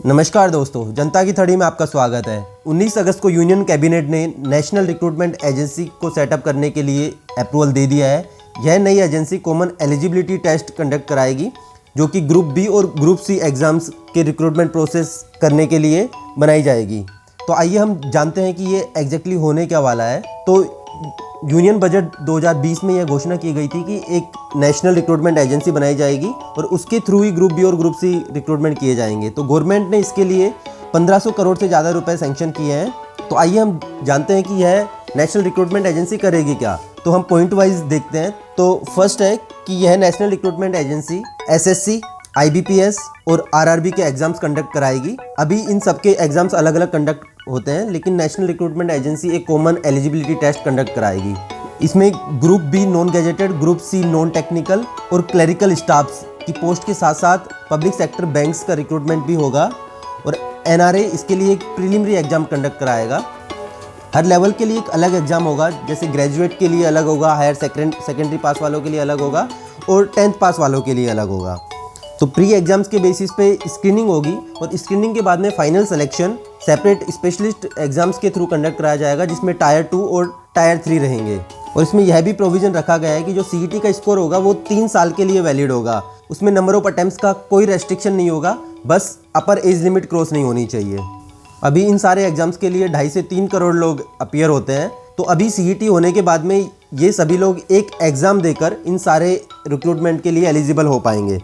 नमस्कार दोस्तों, जनता की थड़ी में आपका स्वागत है। 19 अगस्त को यूनियन कैबिनेट ने नेशनल रिक्रूटमेंट एजेंसी को सेटअप करने के लिए अप्रूवल दे दिया है। यह नई एजेंसी कॉमन एलिजिबिलिटी टेस्ट कंडक्ट कराएगी, जो कि ग्रुप बी और ग्रुप सी एग्ज़ाम्स के रिक्रूटमेंट प्रोसेस करने के लिए बनाई जाएगी। तो आइए हम जानते हैं कि ये एग्जैक्टली होने क्या वाला है। तो यूनियन बजट 2020 में यह घोषणा की गई थी कि एक नेशनल रिक्रूटमेंट एजेंसी बनाई जाएगी और उसके थ्रू ही ग्रुप बी और ग्रुप सी रिक्रूटमेंट किए जाएंगे। तो गवर्नमेंट ने इसके लिए 1500 करोड़ से ज़्यादा रुपए सैंक्शन किए हैं। तो आइए हम जानते हैं कि यह नेशनल रिक्रूटमेंट एजेंसी करेगी क्या। तो हम पॉइंट वाइज देखते हैं। तो फर्स्ट है कि यह national recruitment agency SSC, IBPS और RRB के एग्जाम्स कंडक्ट कराएगी। अभी इन सबके एग्जाम्स अलग अलग कंडक्ट होते हैं, लेकिन नेशनल रिक्रूटमेंट एजेंसी एक कॉमन एलिजिबिलिटी टेस्ट कंडक्ट कराएगी। इसमें group B non gazetted, group C non technical और क्लरिकल स्टाफ्स की पोस्ट के साथ साथ पब्लिक सेक्टर बैंक्स का रिक्रूटमेंट भी होगा। और NRA इसके लिए एक प्रीलिमिनरी एग्जाम कंडक्ट कराएगा। हर लेवल के लिए एक अलग एग्जाम होगा, जैसे ग्रेजुएट के लिए अलग होगा, हायर सेकेंडरी पास वालों के लिए अलग होगा और 10th पास वालों के लिए अलग होगा। तो प्री एग्जाम्स के बेसिस पे स्क्रीनिंग होगी और स्क्रीनिंग के बाद में final selection separate specialist exams के थ्रू कंडक्ट कराया जाएगा, जिसमें टायर 2 और टायर 3 रहेंगे। और इसमें यह भी प्रोविज़न रखा गया है कि जो CET का स्कोर होगा वो 3 साल के लिए वैलिड होगा। उसमें नंबर ऑफ अटेम्प्ट्स का कोई रेस्ट्रिक्शन नहीं होगा, बस अपर एज लिमिट क्रॉस नहीं होनी चाहिए। अभी इन सारे एग्जाम्स के लिए 2.5 से 3 करोड़ लोग अपीयर होते हैं। तो अभी CET होने के बाद में ये सभी लोग एक एग्ज़ाम देकर इन सारे रिक्रूटमेंट के लिए एलिजिबल हो पाएंगे।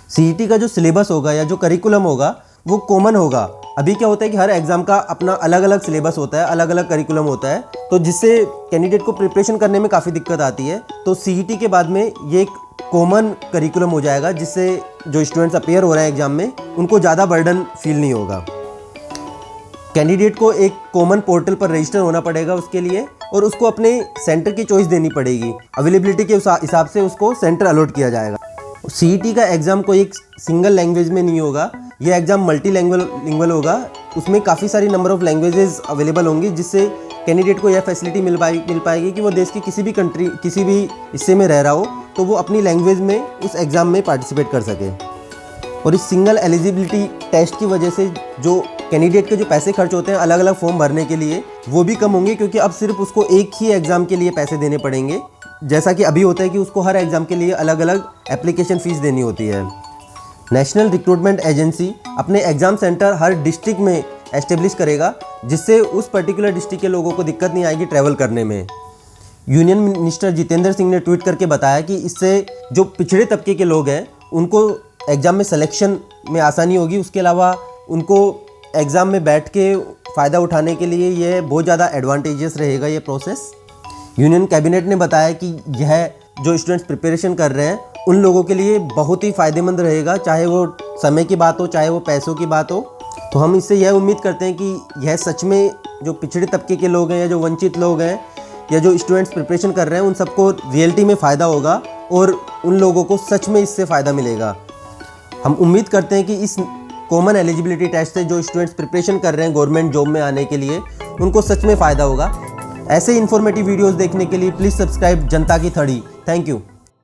CET का जो सिलेबस होगा या जो करिकुलम होगा वो कॉमन होगा। अभी क्या होता है कि हर एग्ज़ाम का अपना अलग अलग सिलेबस होता है, अलग अलग करिकुलम होता है, तो जिससे कैंडिडेट को प्रिपरेशन करने में काफ़ी दिक्कत आती है। तो CET के बाद में ये एक कॉमन करिकुलम हो जाएगा, जिससे जो स्टूडेंट्स अपीयर हो रहे हैं एग्ज़ाम में उनको ज़्यादा बर्डन फील नहीं होगा। कैंडिडेट को एक कॉमन पोर्टल पर रजिस्टर होना पड़ेगा उसके लिए, और उसको अपने सेंटर की चॉइस देनी पड़ेगी। अवेलेबिलिटी के हिसाब से उसको सेंटर अलॉट किया जाएगा। CET का एग्ज़ाम कोई एक सिंगल लैंग्वेज में नहीं होगा, ये एग्ज़ाम मल्टी लैंग्वेज होगा। उसमें काफ़ी सारी नंबर ऑफ़ लैंग्वेजेस अवेलेबल होंगी, जिससे कैंडिडेट को यह फैसिलिटी मिल पाएगी कि वो देश की किसी भी कंट्री, किसी भी हिस्से में रह रहा हो तो वो अपनी लैंग्वेज में उस एग्ज़ाम में पार्टिसिपेट कर सके। और इस सिंगल एलिजिबिलिटी टेस्ट की वजह से जो कैंडिडेट के जो पैसे खर्च होते हैं अलग अलग फॉर्म भरने के लिए, वो भी कम होंगे, क्योंकि अब सिर्फ उसको एक ही एग्ज़ाम के लिए पैसे देने पड़ेंगे, जैसा कि अभी होता है कि उसको हर एग्ज़ाम के लिए अलग अलग एप्लीकेशन फ़ीस देनी होती है। नेशनल रिक्रूटमेंट एजेंसी अपने एग्ज़ाम सेंटर हर डिस्ट्रिक्ट में एस्टेब्लिश करेगा, जिससे उस पर्टिकुलर डिस्ट्रिक्ट के लोगों को दिक्कत नहीं आएगी ट्रैवल करने में। यूनियन मिनिस्टर जितेंद्र सिंह ने ट्वीट करके बताया कि इससे जो पिछड़े तबके के लोग हैं उनको एग्ज़ाम में सिलेक्शन में आसानी होगी। उसके अलावा उनको एग्ज़ाम में बैठ के फ़ायदा उठाने के लिए ये बहुत ज़्यादा एडवांटेजेस रहेगा ये प्रोसेस। यूनियन कैबिनेट ने बताया कि यह जो स्टूडेंट्स प्रिपरेशन कर रहे हैं उन लोगों के लिए बहुत ही फ़ायदेमंद रहेगा, चाहे वो समय की बात हो, चाहे वो पैसों की बात हो। तो हम इससे यह उम्मीद करते हैं कि यह सच में जो पिछड़े तबके के लोग हैं या जो वंचित लोग हैं या जो स्टूडेंट्स प्रिपरेशन कर रहे हैं उन सबको रियलिटी में फ़ायदा होगा और उन लोगों को सच में इससे फ़ायदा मिलेगा। हम उम्मीद करते हैं कि इस कॉमन एलिजिबिलिटी टेस्ट से जो स्टूडेंट्स प्रिपरेशन कर रहे हैं गवर्नमेंट जॉब में आने के लिए, उनको सच में फ़ायदा होगा। ऐसे इन्फॉर्मेटिव वीडियोस देखने के लिए प्लीज़ सब्सक्राइब जनता की थड़ी। Thank you.